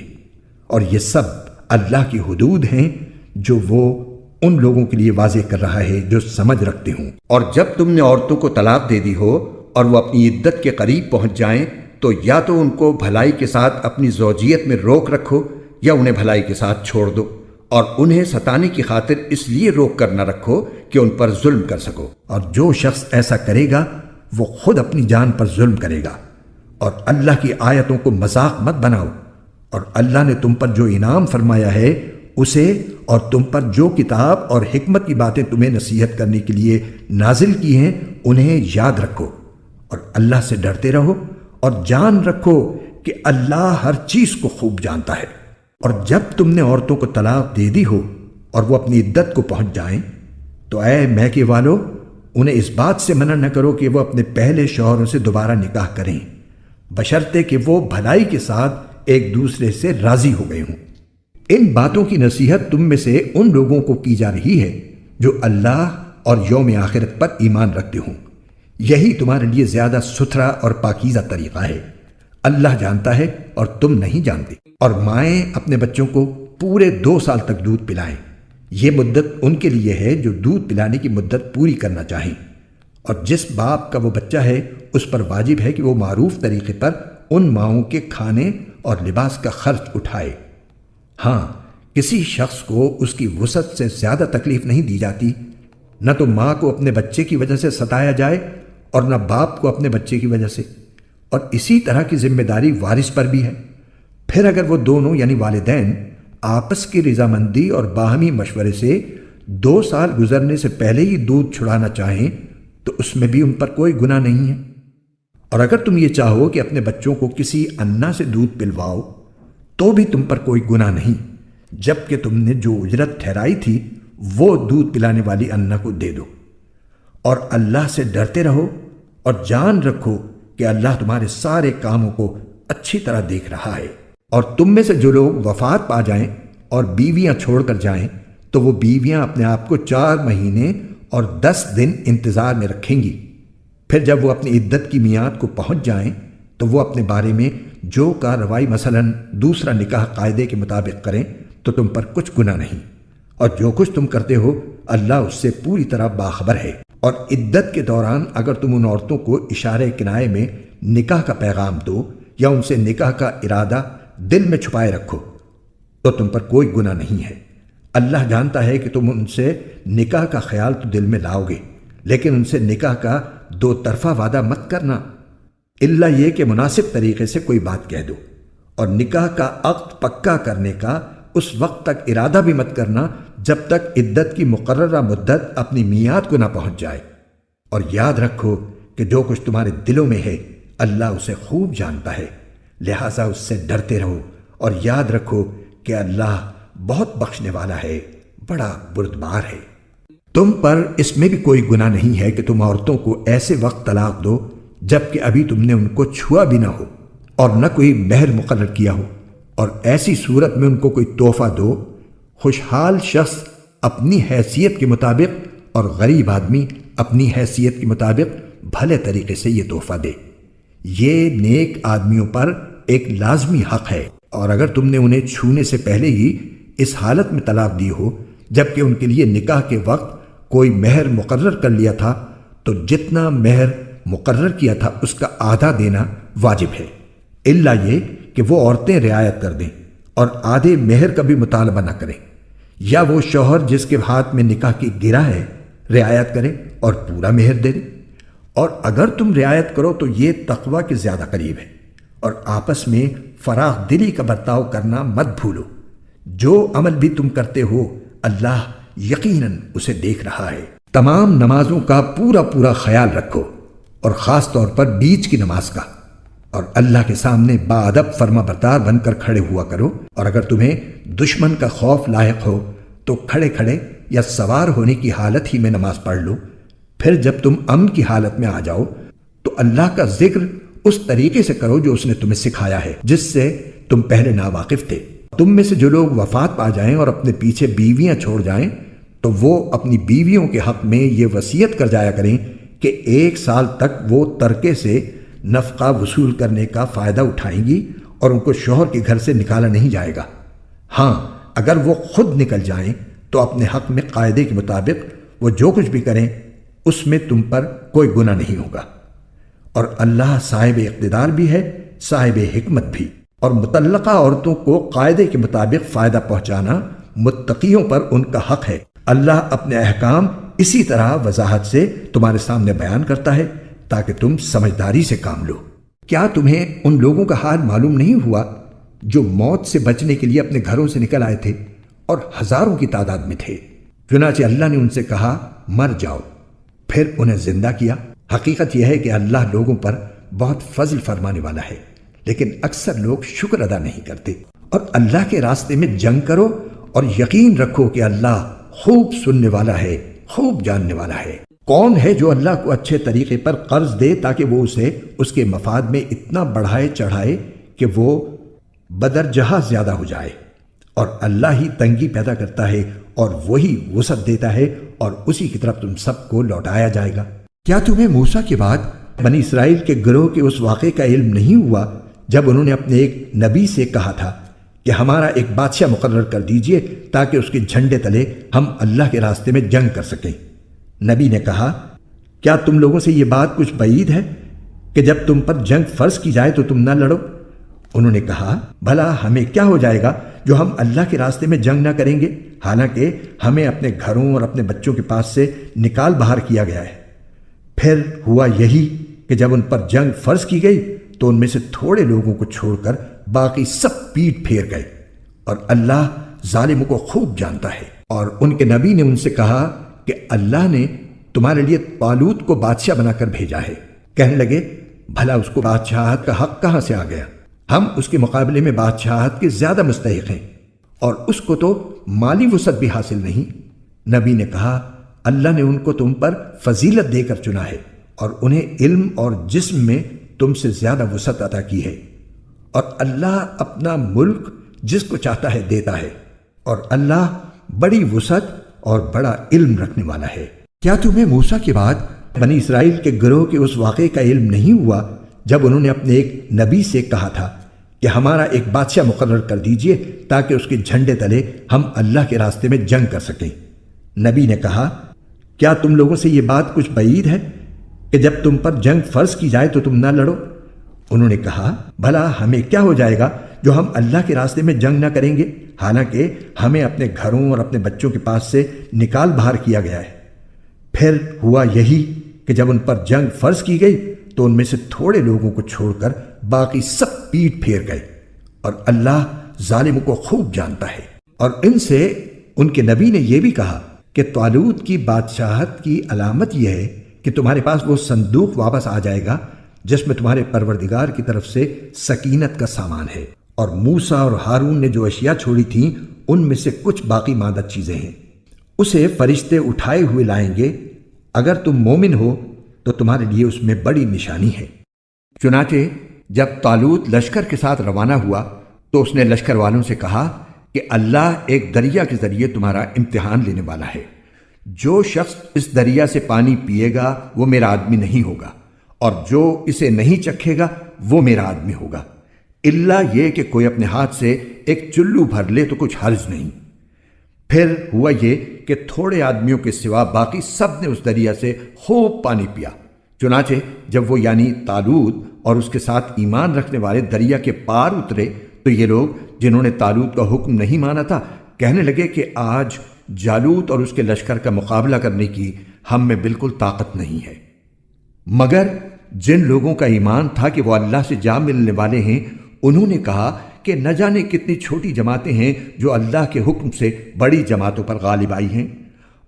اور یہ سب اللہ کی حدود ہیں جو وہ ان لوگوں کے لیے واضح کر رہا ہے جو سمجھ رکھتے ہوں۔ اور جب تم نے عورتوں کو طلاق دے دی ہو اور وہ اپنی عدت کے قریب پہنچ جائیں تو یا تو ان کو بھلائی کے ساتھ اپنی زوجیت میں روک رکھو یا انہیں بھلائی کے ساتھ چھوڑ دو، اور انہیں ستانے کی خاطر اس لیے روک کر نہ رکھو کہ ان پر ظلم کر سکو۔ اور جو شخص ایسا کرے گا وہ خود اپنی جان پر ظلم کرے گا، اور اللہ کی آیتوں کو مذاق مت بناؤ، اور اللہ نے تم پر جو انعام فرمایا ہے اسے اور تم پر جو کتاب اور حکمت کی باتیں تمہیں نصیحت کرنے کے لیے نازل کی ہیں انہیں یاد رکھو، اور اللہ سے ڈرتے رہو، اور جان رکھو کہ اللہ ہر چیز کو خوب جانتا ہے۔ اور جب تم نے عورتوں کو طلاق دے دی ہو اور وہ اپنی عدت کو پہنچ جائیں تو اے میکے والو انہیں اس بات سے منع نہ کرو کہ وہ اپنے پہلے شوہروں سے دوبارہ نکاح کریں، بشرطے کہ وہ بھلائی کے ساتھ ایک دوسرے سے راضی ہو گئے ہوں۔ ان باتوں کی نصیحت تم میں سے ان لوگوں کو کی جا رہی ہے جو اللہ اور یوم آخرت پر ایمان رکھتے ہوں، یہی تمہارے لیے زیادہ ستھرا اور پاکیزہ طریقہ ہے، اللہ جانتا ہے اور تم نہیں جانتے۔ اور مائیں اپنے بچوں کو پورے 2 سال تک دودھ پلائیں، یہ مدت ان کے لیے ہے جو دودھ پلانے کی مدت پوری کرنا چاہیں، اور جس باپ کا وہ بچہ ہے اس پر واجب ہے کہ وہ معروف طریقے پر ان ماؤں کے کھانے اور لباس کا خرچ اٹھائے۔ ہاں، کسی شخص کو اس کی وسعت سے زیادہ تکلیف نہیں دی جاتی، نہ تو ماں کو اپنے بچے کی وجہ سے ستایا جائے اور نہ باپ کو اپنے بچے کی وجہ سے، اور اسی طرح کی ذمہ داری وارث پر بھی ہے۔ پھر اگر وہ دونوں یعنی والدین آپس کی رضامندی اور باہمی مشورے سے 2 سال گزرنے سے پہلے ہی دودھ چھڑانا چاہیں تو اس میں بھی ان پر کوئی گناہ نہیں ہے۔ اور اگر تم یہ چاہو کہ اپنے بچوں کو کسی انا سے دودھ پلواؤ تو بھی تم پر کوئی گناہ نہیں، جبکہ تم نے جو اجرت ٹھہرائی تھی وہ دودھ پلانے والی انا کو دے دو۔ اور اللہ سے ڈرتے رہو اور جان رکھو کہ اللہ تمہارے سارے کاموں کو اچھی طرح دیکھ رہا ہے۔ اور تم میں سے جو لوگ وفات پا جائیں اور بیویاں چھوڑ کر جائیں تو وہ بیویاں اپنے آپ کو 4 مہینے اور 10 دن انتظار میں رکھیں گی، پھر جب وہ اپنی عدت کی میعاد کو پہنچ جائیں تو وہ اپنے بارے میں جو کارروائی مثلاً دوسرا نکاح قاعدے کے مطابق کریں تو تم پر کچھ گناہ نہیں، اور جو کچھ تم کرتے ہو اللہ اس سے پوری طرح باخبر ہے۔ اور عدت کے دوران اگر تم ان عورتوں کو اشارے کنائے میں نکاح کا پیغام دو یا ان سے نکاح کا ارادہ دل میں چھپائے رکھو تو تم پر کوئی گناہ نہیں ہے۔ اللہ جانتا ہے کہ تم ان سے نکاح کا خیال تو دل میں لاؤ گے، لیکن ان سے نکاح کا 2 طرفہ وعدہ مت کرنا، الا یہ کہ مناسب طریقے سے کوئی بات کہہ دو، اور نکاح کا عقد پکا کرنے کا اس وقت تک ارادہ بھی مت کرنا جب تک عدت کی مقررہ مدت اپنی میعاد کو نہ پہنچ جائے۔ اور یاد رکھو کہ جو کچھ تمہارے دلوں میں ہے اللہ اسے خوب جانتا ہے، لہٰذا اس سے ڈرتے رہو، اور یاد رکھو کہ اللہ بہت بخشنے والا ہے، بڑا بردبار ہے۔ تم پر اس میں بھی کوئی گناہ نہیں ہے کہ تم عورتوں کو ایسے وقت طلاق دو جبکہ ابھی تم نے ان کو چھوا بھی نہ ہو اور نہ کوئی مہر مقرر کیا ہو، اور ایسی صورت میں ان کو کوئی تحفہ دو۔ خوشحال شخص اپنی حیثیت کے مطابق اور غریب آدمی اپنی حیثیت کے مطابق بھلے طریقے سے یہ تحفہ دے، یہ نیک آدمیوں پر ایک لازمی حق ہے۔ اور اگر تم نے انہیں چھونے سے پہلے ہی اس حالت میں طلاق دی ہو جبکہ ان کے لیے نکاح کے وقت کوئی مہر مقرر کر لیا تھا تو جتنا مہر مقرر کیا تھا اس کا آدھا دینا واجب ہے، الا یہ کہ وہ عورتیں رعایت کر دیں اور آدھے مہر کا بھی مطالبہ نہ کریں، یا وہ شوہر جس کے ہاتھ میں نکاح کی گرہ ہے رعایت کرے اور پورا مہر دے دے۔ اور اگر تم رعایت کرو تو یہ تقوی کے زیادہ قریب ہے، اور آپس میں فراخ دلی کا برتاؤ کرنا مت بھولو۔ جو عمل بھی تم کرتے ہو اللہ یقیناً اسے دیکھ رہا ہے۔ تمام نمازوں کا پورا خیال رکھو، اور خاص طور پر بیچ کی نماز کا، اور اللہ کے سامنے باادب فرما بردار بن کر کھڑے ہوا کرو، اور اگر تمہیں دشمن کا خوف لاحق ہو تو کھڑے کھڑے یا سوار ہونے کی حالت ہی میں نماز پڑھ لو۔ پھر جب تم امن کی حالت میں آ جاؤ تو اللہ کا ذکر اس طریقے سے کرو جو اس نے تمہیں سکھایا ہے، جس سے تم پہلے ناواقف تھے۔ تم میں سے جو لوگ وفات پا جائیں اور اپنے پیچھے بیویاں چھوڑ جائیں تو وہ اپنی بیویوں کے حق میں یہ وصیت کر جایا کریں کہ 1 سال تک وہ ترکے سے نفقہ وصول کرنے کا فائدہ اٹھائیں گی اور ان کو شوہر کے گھر سے نکالا نہیں جائے گا۔ ہاں، اگر وہ خود نکل جائیں تو اپنے حق میں قاعدے کے مطابق وہ جو کچھ بھی کریں اس میں تم پر کوئی گناہ نہیں ہوگا، اور اللہ صاحب اقتدار بھی ہے، صاحب حکمت بھی۔ اور مطلقہ عورتوں کو قاعدے کے مطابق فائدہ پہنچانا متقیوں پر ان کا حق ہے۔ اللہ اپنے احکام اسی طرح وضاحت سے تمہارے سامنے بیان کرتا ہے تاکہ تم سمجھداری سے کام لو۔ کیا تمہیں ان لوگوں کا حال معلوم نہیں ہوا جو موت سے بچنے کے لیے اپنے گھروں سے نکل آئے تھے اور ہزاروں کی تعداد میں تھے؟ چنانچہ اللہ نے ان سے کہا، مر جاؤ، پھر انہیں زندہ کیا۔ حقیقت یہ ہے کہ اللہ لوگوں پر بہت فضل فرمانے والا ہے، لیکن اکثر لوگ شکر ادا نہیں کرتے۔ اور اللہ کے راستے میں جنگ کرو اور یقین رکھو کہ اللہ خوب سننے والا ہے، خوب جاننے والا ہے۔ کون ہے جو اللہ کو اچھے طریقے پر قرض دے تاکہ وہ اسے اس کے مفاد میں اتنا بڑھائے چڑھائے کہ وہ بدرجہ زیادہ ہو جائے؟ اور اللہ ہی تنگی پیدا کرتا ہے اور وہی وسعت دیتا ہے، اور اسی کی طرف تم سب کو لوٹایا جائے گا۔ کیا تمہیں موسیٰ کے بعد بنی اسرائیل کے گروہ کے اس واقعے کا علم نہیں ہوا جب انہوں نے اپنے ایک نبی سے کہا تھا کہ ہمارا ایک بادشاہ مقرر کر دیجئے تاکہ اس کے جھنڈے تلے ہم اللہ کے راستے میں جنگ کر سکیں؟ نبی نے کہا، کیا تم لوگوں سے یہ بات کچھ بعید ہے کہ جب تم پر جنگ فرض کی جائے تو تم نہ لڑو؟ انہوں نے کہا، بھلا ہمیں کیا ہو جائے گا جو ہم اللہ کے راستے میں جنگ نہ کریں گے، حالانکہ ہمیں اپنے گھروں اور اپنے بچوں کے پاس سے نکال باہر کیا گیا ہے۔ پھر ہوا یہی کہ جب ان پر جنگ فرض کی گئی تو ان میں سے تھوڑے لوگوں کو چھوڑ کر باقی سب پیٹ پھیر گئے، اور اللہ ظالموں کو خوب جانتا ہے۔ اور ان کے نبی نے ان سے کہا کہ اللہ نے تمہارے لیے طالوت کو بادشاہ بنا کر بھیجا ہے۔ کہنے لگے، بھلا اس کو بادشاہت کا حق کہاں سے آ گیا؟ ہم اس کے مقابلے میں بادشاہت کے زیادہ مستحق ہیں، اور اس کو تو مالی وسعت بھی حاصل نہیں۔ نبی نے کہا، اللہ نے ان کو تم پر فضیلت دے کر چنا ہے، اور انہیں علم اور جسم میں تم سے زیادہ وسعت عطا کی ہے، اور اللہ اپنا ملک جس کو چاہتا ہے دیتا ہے، اور اللہ بڑی وسعت اور بڑا علم رکھنے والا ہے۔ کیا تمہیں موسیٰ کے بعد بنی اسرائیل کے گروہ کے اس واقعے کا علم نہیں ہوا جب انہوں نے اپنے ایک نبی سے کہا تھا کہ ہمارا ایک بادشاہ مقرر کر دیجئے تاکہ اس کے جھنڈے تلے ہم اللہ کے راستے میں جنگ کر سکیں؟ نبی نے کہا، کیا تم لوگوں سے یہ بات کچھ بعید ہے کہ جب تم پر جنگ فرض کی جائے تو تم نہ لڑو؟ انہوں نے کہا، بھلا ہمیں کیا ہو جائے گا جو ہم اللہ کے راستے میں جنگ نہ کریں گے، حالانکہ ہمیں اپنے گھروں اور اپنے بچوں کے پاس سے نکال باہر کیا گیا ہے۔ پھر ہوا یہی کہ جب ان پر جنگ فرض کی گئی تو ان میں سے تھوڑے لوگوں کو چھوڑ کر باقی سب پیٹ پھیر گئے، اور اللہ ظالموں کو خوب جانتا ہے۔ اور ان سے ان کے نبی نے یہ بھی کہا کہ طالوت کی بادشاہت کی علامت یہ ہے کہ تمہارے پاس وہ صندوق واپس آ جائے گا جس میں تمہارے پروردگار کی طرف سے سکینت کا سامان ہے، اور موسیٰ اور ہارون نے جو اشیاء چھوڑی تھیں ان میں سے کچھ باقی ماندہ چیزیں ہیں، اسے فرشتے اٹھائے ہوئے لائیں گے۔ اگر تم مومن ہو تو تمہارے لیے اس میں بڑی نشانی ہے۔ چنانچہ جب طالوت لشکر کے ساتھ روانہ ہوا تو اس نے لشکر والوں سے کہا کہ اللہ ایک دریا کے ذریعے تمہارا امتحان لینے والا ہے۔ جو شخص اس دریا سے پانی پیے گا وہ میرا آدمی نہیں ہوگا، اور جو اسے نہیں چکھے گا وہ میرا آدمی ہوگا، الا یہ کہ کوئی اپنے ہاتھ سے ایک چلو بھر لے تو کچھ حرج نہیں۔ پھر ہوا یہ کہ تھوڑے آدمیوں کے سوا باقی سب نے اس دریا سے خوب پانی پیا۔ چنانچہ جب وہ یعنی طالوت اور اس کے ساتھ ایمان رکھنے والے دریا کے پار اترے تو یہ لوگ جنہوں نے طالوت کا حکم نہیں مانا تھا کہنے لگے کہ آج جالوت اور اس کے لشکر کا مقابلہ کرنے کی ہم میں بالکل طاقت نہیں ہے۔ مگر جن لوگوں کا ایمان تھا کہ وہ اللہ سے جا ملنے والے ہیں انہوں نے کہا کہ نہ جانے کتنی چھوٹی جماعتیں ہیں جو اللہ کے حکم سے بڑی جماعتوں پر غالب آئی ہیں،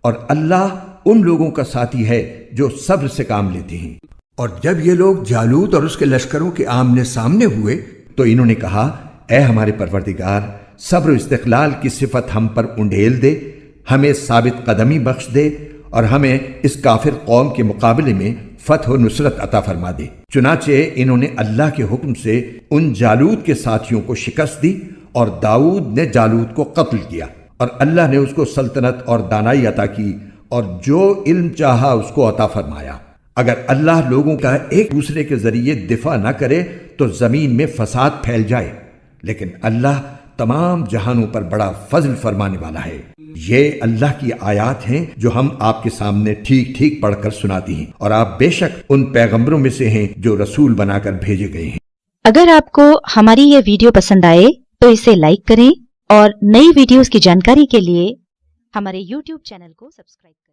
اور اللہ ان لوگوں کا ساتھی ہے جو صبر سے کام لیتے ہیں۔ اور جب یہ لوگ جالوت اور اس کے لشکروں کے آمنے سامنے ہوئے تو انہوں نے کہا، اے ہمارے پروردگار، صبر و استقلال کی صفت ہم پر انڈیل دے، ہمیں ثابت قدمی بخش دے اور ہمیں اس کافر قوم کے مقابلے میں فتح و نصرت عطا فرما دے۔ چنانچہ انہوں نے اللہ کے حکم سے ان جالوت کے ساتھیوں کو شکست دی اور داؤد نے جالوت کو قتل کیا، اور اللہ نے اس کو سلطنت اور دانائی عطا کی اور جو علم چاہا اس کو عطا فرمایا۔ اگر اللہ لوگوں کا ایک دوسرے کے ذریعے دفاع نہ کرے تو زمین میں فساد پھیل جائے، لیکن اللہ تمام جہانوں پر بڑا فضل فرمانے والا ہے۔ یہ اللہ کی آیات ہیں جو ہم آپ کے سامنے ٹھیک ٹھیک پڑھ کر سناتی ہیں، اور آپ بے شک ان پیغمبروں میں سے ہیں جو رسول بنا کر بھیجے گئے ہیں۔ اگر آپ کو ہماری یہ ویڈیو پسند آئے تو اسے لائک کریں اور نئی ویڈیوز کی جانکاری کے لیے ہمارے YouTube چینل کو سبسکرائب کریں۔